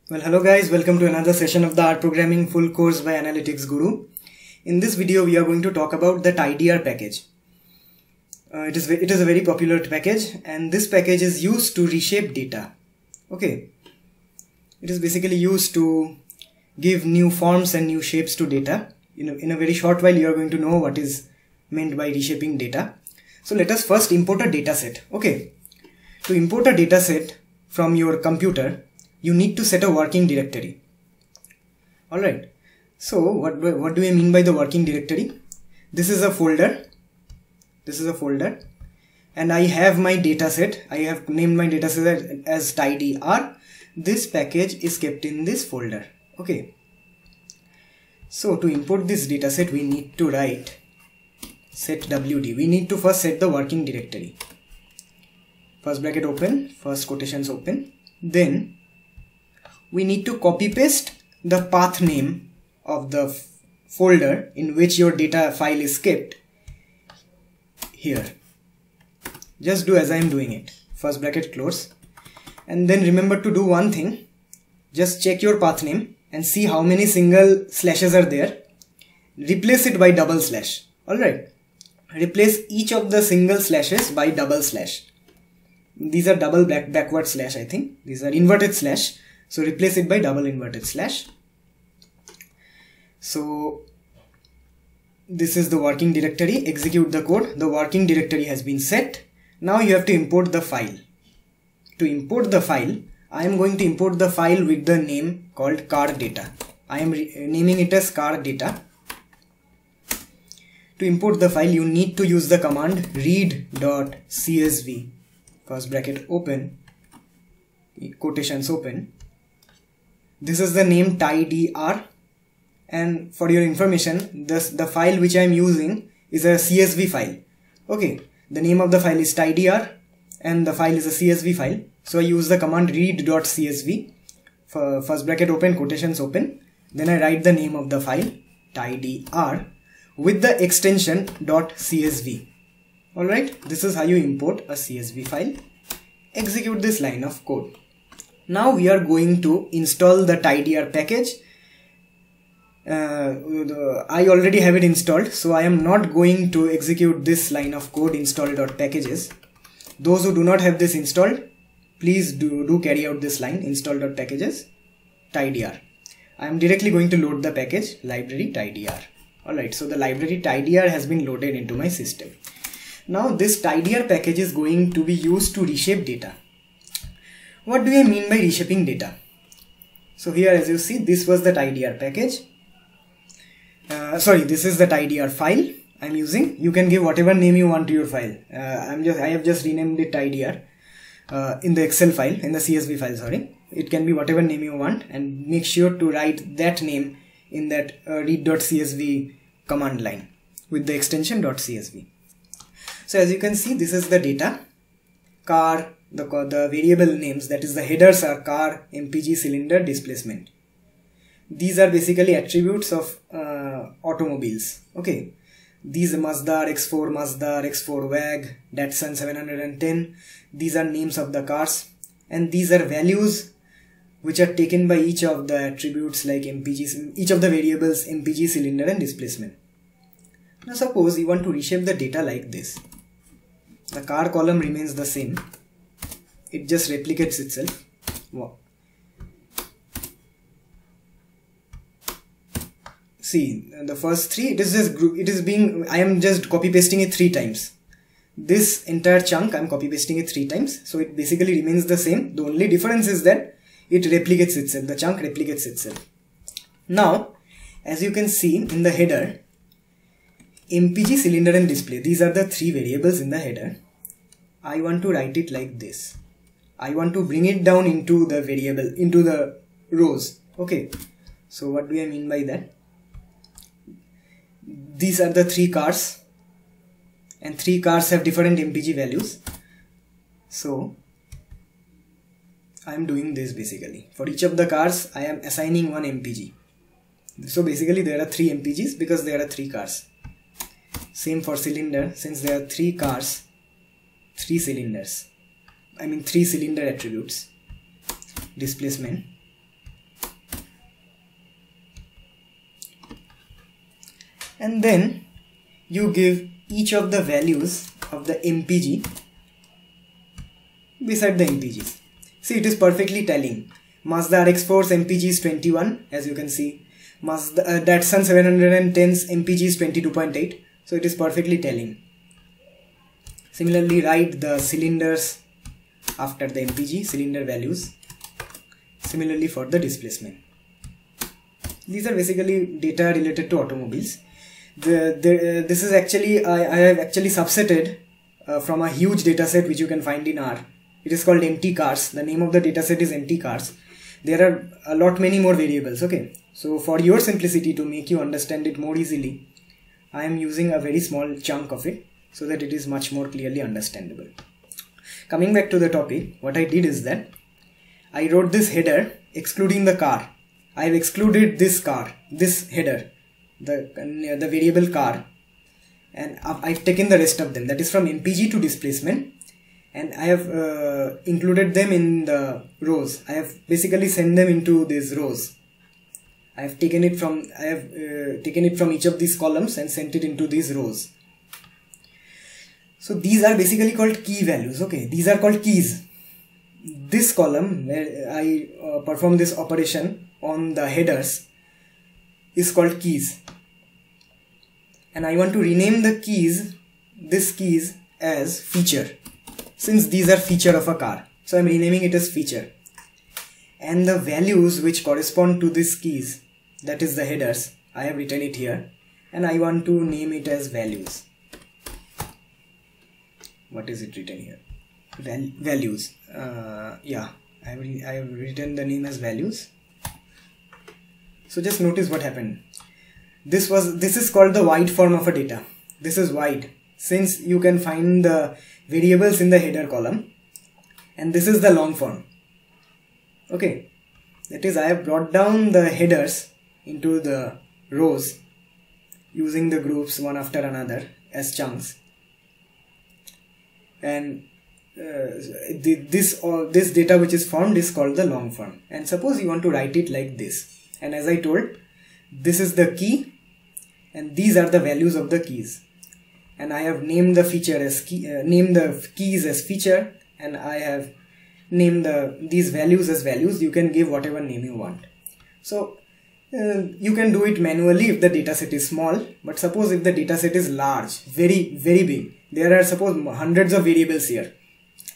Well, hello guys, welcome to another session of the R Programming full course by Analytics Guru. In this video, we are going to talk about the tidyr package. It is a very popular package, and this package is used to reshape data. Okay, it is basically used to give new forms and new shapes to data. In a very short while, you are going to know what is meant by reshaping data. So let us first import a data set. Okay, to import a data set from your computer, you need to set a working directory. Alright, so what do I mean by the working directory? This is a folder. And I have my data set. I have named my data set as tidyr. This package is kept in this folder. Okay, so to import this data set, we need to write setwd. We need to first set the working directory. First bracket open, first quotations open. Then we need to copy paste the path name of the folder in which your data file is kept here. Just do as I am doing it. First bracket close, and then remember to do one thing. Just check your path name and see how many single slashes are there. Replace it by double slash. Alright, replace each of the single slashes by double slash. These are double backward slash, I think. These are inverted slash. So replace it by double inverted slash. So this is the working directory. Execute the code. The working directory has been set. Now you have to import the file. To import the file, I am going to import the file with the name called car data. I am naming it as car data. To import the file, you need to use the command read.csv. First bracket open, quotations open. This is the name tidyr, and for your information, the file which I am using is a CSV file. Okay, the name of the file is tidyr and the file is a CSV file. So I use the command read.csv. For first bracket open, quotations open. Then I write the name of the file tidyr with the extension .csv. Alright, this is how you import a CSV file. Execute this line of code. Now we are going to install the tidyr package. I already have it installed, so I am not going to execute this line of code install.packages. Those who do not have this installed, please do carry out this line install.packages tidyr. I am directly going to load the package library tidyr. Alright, so the library tidyr has been loaded into my system. Now this tidyr package is going to be used to reshape data. What do I mean by reshaping data? So here, as you see, this was the tidyr package. This is the tidyr file I'm using. You can give whatever name you want to your file. I have just renamed it tidyr in the Excel file, in the CSV file, sorry. It can be whatever name you want, and make sure to write that name in that read.csv command line with the extension .csv. So as you can see, this is the data. Car, the variable names, that is the headers, are car, mpg, cylinder, displacement. These are basically attributes of automobiles. Okay, these are Mazda X4, Mazda X4 WAG, Datsun 710. These are names of the cars, and these are values which are taken by each of the attributes like mpg, each of the variables mpg, cylinder, and displacement. Now suppose you want to reshape the data like this. The car column remains the same. It just replicates itself. Wow. See, the first three, it is just group. I am just copy pasting it 3 times. This entire chunk, I am copy pasting it 3 times. So it basically remains the same. The only difference is that it replicates itself. The chunk replicates itself. Now, as you can see in the header, mpg, cylinder, and display, these are the 3 variables in the header. I want to write it like this. I want to bring it down into the variable, into the rows. Okay, so what do I mean by that? These are the 3 cars, and 3 cars have different mpg values. So I am doing this basically. For each of the cars, I am assigning 1 mpg. So basically there are 3 mpgs because there are 3 cars. Same for cylinder, since there are 3 cars, 3 cylinders. I mean 3 cylinder attributes. Displacement. and then you give each of the values of the MPG beside the MPGs. See, it is perfectly telling. Mazda RX-4's MPG is 21, as you can see. Mazda Datsun 710's MPG is 22.8, so it is perfectly telling. Similarly, write the cylinders after the MPG, cylinder values. Similarly for the displacement. These are basically data related to automobiles. This is actually, I have actually subsetted from a huge dataset which you can find in R. It is called empty cars. The name of the dataset is empty cars. There are a lot many more variables. Okay, so for your simplicity, to make you understand it more easily, I am using a very small chunk of it so that it is much more clearly understandable. Coming back to the topic, what I did is that I wrote this header excluding the car. I have excluded this car, this header, the variable car, and I've taken the rest of them, that is from MPG to displacement, and I have included them in the rows. I have basically sent them into these rows. I have taken it from each of these columns and sent it into these rows. So these are basically called key values. Okay, these are called keys. This column where I perform this operation on the headers is called keys, and I want to rename the keys, this keys, as feature, since these are feature of a car, so I'm renaming it as feature. And the values which correspond to these keys, that is the headers, I have written it here, and I want to name it as values. What is it written here? Values. Yeah, I have written the name as values. So just notice what happened. This is called the wide form of a data. This is wide, since you can find the variables in the header column, and this is the long form. Okay, that is, I have brought down the headers into the rows using the groups one after another as chunks, and this data which is formed is called the long form. And suppose you want to write it like this, and as I told, this is the key and these are the values of the keys, and I have named the feature as named the keys as feature, and I have named these values as values. You can give whatever name you want. So you can do it manually if the dataset is small, but suppose if the dataset is large, very big, there are suppose hundreds of variables here.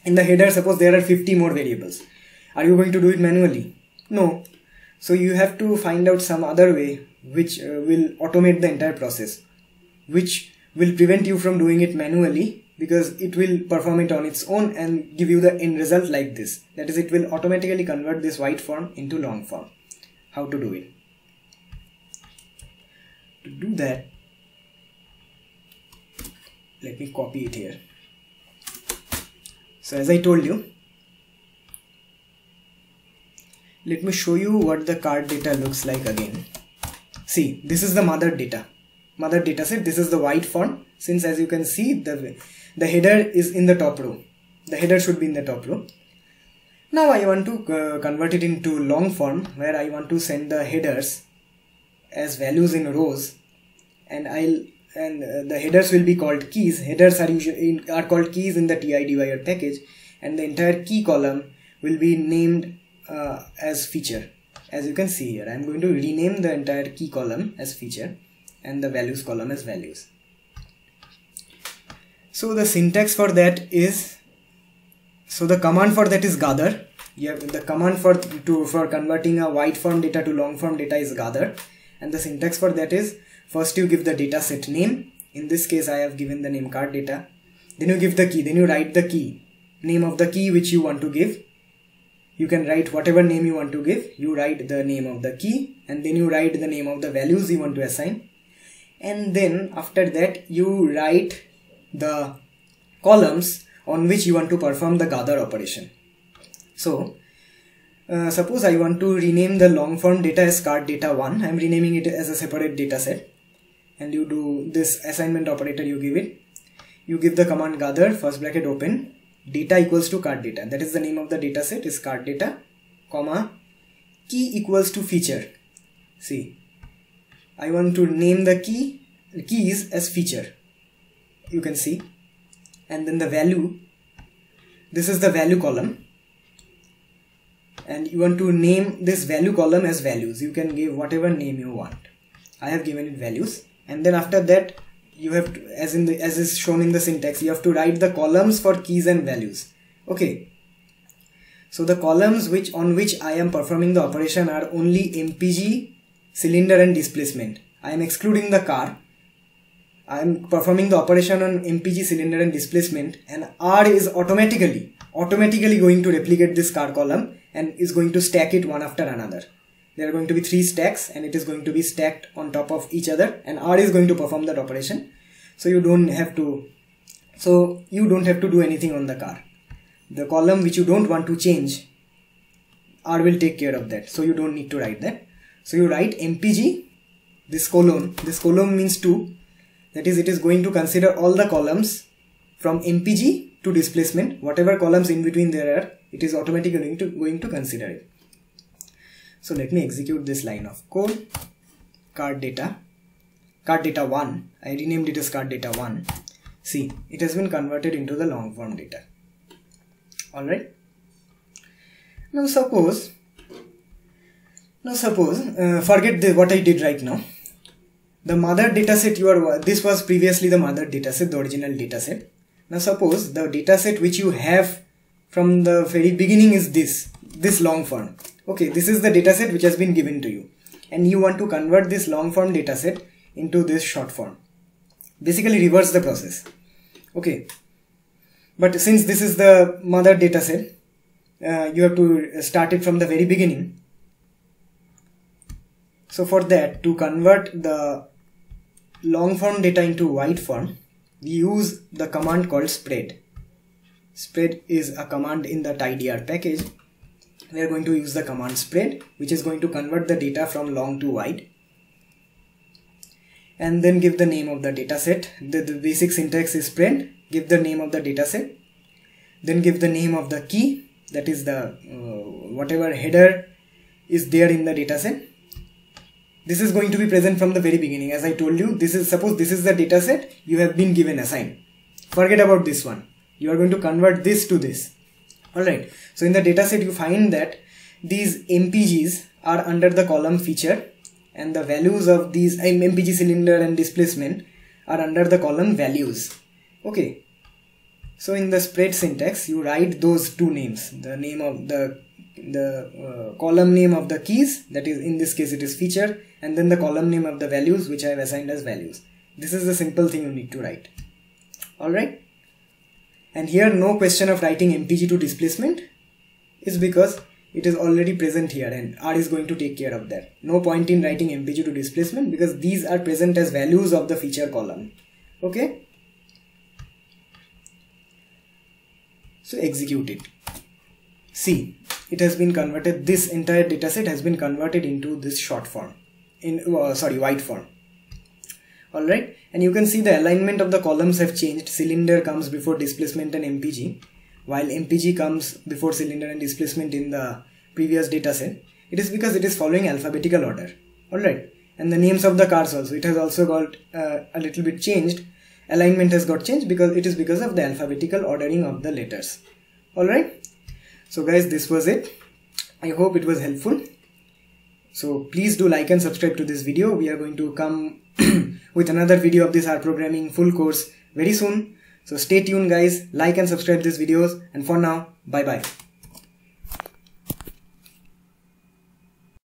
In the header, suppose there are 50 more variables. Are you going to do it manually? No. So you have to find out some other way which will automate the entire process, which will prevent you from doing it manually, because it will perform it on its own and give you the end result like this. That is, it will automatically convert this wide form into long form. How to do it? To do that, let me copy it here. So as I told you, let me show you what the card data looks like again. See, this is the mother data set. This is the wide form, since as you can see the header is in the top row. The header should be in the top row. Now I want to convert it into long form, where I want to send the headers as values in rows, and the headers will be called keys. Headers are called keys in the TI-Divider package, and the entire key column will be named as feature. As you can see here, I am going to rename the entire key column as feature and the values column as values. So the syntax for that is, so the command for that is gather. The command for converting a wide form data to long form data is gather, and the syntax for that is, first you give the data set name. In this case I have given the name card data. Then you give the key, then you write the key, name of the key which you want to give. You can write whatever name you want to give. You write the name of the key, and then you write the name of the values you want to assign, and then after that you write the columns on which you want to perform the gather operation. So suppose I want to rename the long form data as card data 1. I am renaming it as a separate data set, and you do this assignment operator. You give it, you give the command gather first bracket open data equals to card data, that is the name of the data set is card data, comma key equals to feature. See, I want to name the key keys as feature, you can see, and then the value, this is the value column, and you want to name this value column as values. You can give whatever name you want. I have given it values, and then after that you have to, as is shown in the syntax, you have to write the columns for keys and values. Okay, so the columns on which I am performing the operation are only MPG, cylinder and displacement. I am excluding the car. I am performing the operation on MPG, cylinder and displacement, and R is automatically going to replicate this car column and is going to stack it one after another. There are going to be 3 stacks and it is going to be stacked on top of each other, and R is going to perform that operation. So you don't have to do anything on the car. The column which you don't want to change, R will take care of that, so you don't need to write that. So you write MPG, this column means 2, that is, it is going to consider all the columns from MPG to displacement, whatever columns in between there are, it is automatically going to consider it. So let me execute this line of code. Card data 1, I renamed it as card data 1. See, it has been converted into the long form data. Alright. Now suppose forget what I did right now. The mother dataset this was previously the mother dataset, the original dataset. Now suppose the dataset which you have from the very beginning is this long form. Okay, this is the dataset which has been given to you, and you want to convert this long form dataset into this short form. Basically reverse the process. Okay, but since this is the mother dataset, you have to start it from the very beginning. So for that, to convert the long form data into wide form, we use the command called spread. Spread is a command in the tidyr package. We are going to use the command spread, which is going to convert the data from long to wide, and then give the name of the dataset. The basic syntax is spread, give the name of the dataset, then give the name of the key, that is the whatever header is there in the dataset. This is going to be present from the very beginning. As I told you, suppose this is the dataset you have been given assigned. Forget about this one. You are going to convert this to this. Alright, so in the dataset you find that these MPGs are under the column feature, and the values of these MPG, cylinder and displacement are under the column values. Okay, so in the spread syntax you write those two names, the name of the column name of the keys, that is in this case it is feature, and then the column name of the values which I have assigned as values. This is the simple thing you need to write. Alright. And here no question of writing MPG to displacement is because it is already present here and R is going to take care of that. No point in writing MPG to displacement because these are present as values of the feature column. Okay. So execute it. See, it has been converted, this entire dataset has been converted into this short form, wide form. Alright, and you can see the alignment of the columns have changed. Cylinder comes before displacement and MPG, while MPG comes before cylinder and displacement in the previous dataset. It is because it is following alphabetical order. Alright, and the names of the cars also, it has also got a little bit changed. Alignment has got changed because it is because of the alphabetical ordering of the letters. Alright, so guys, this was it. I hope it was helpful. So please do like and subscribe to this video. We are going to come with another video of this R programming full course very soon. So stay tuned guys, like and subscribe these videos, and for now, bye bye.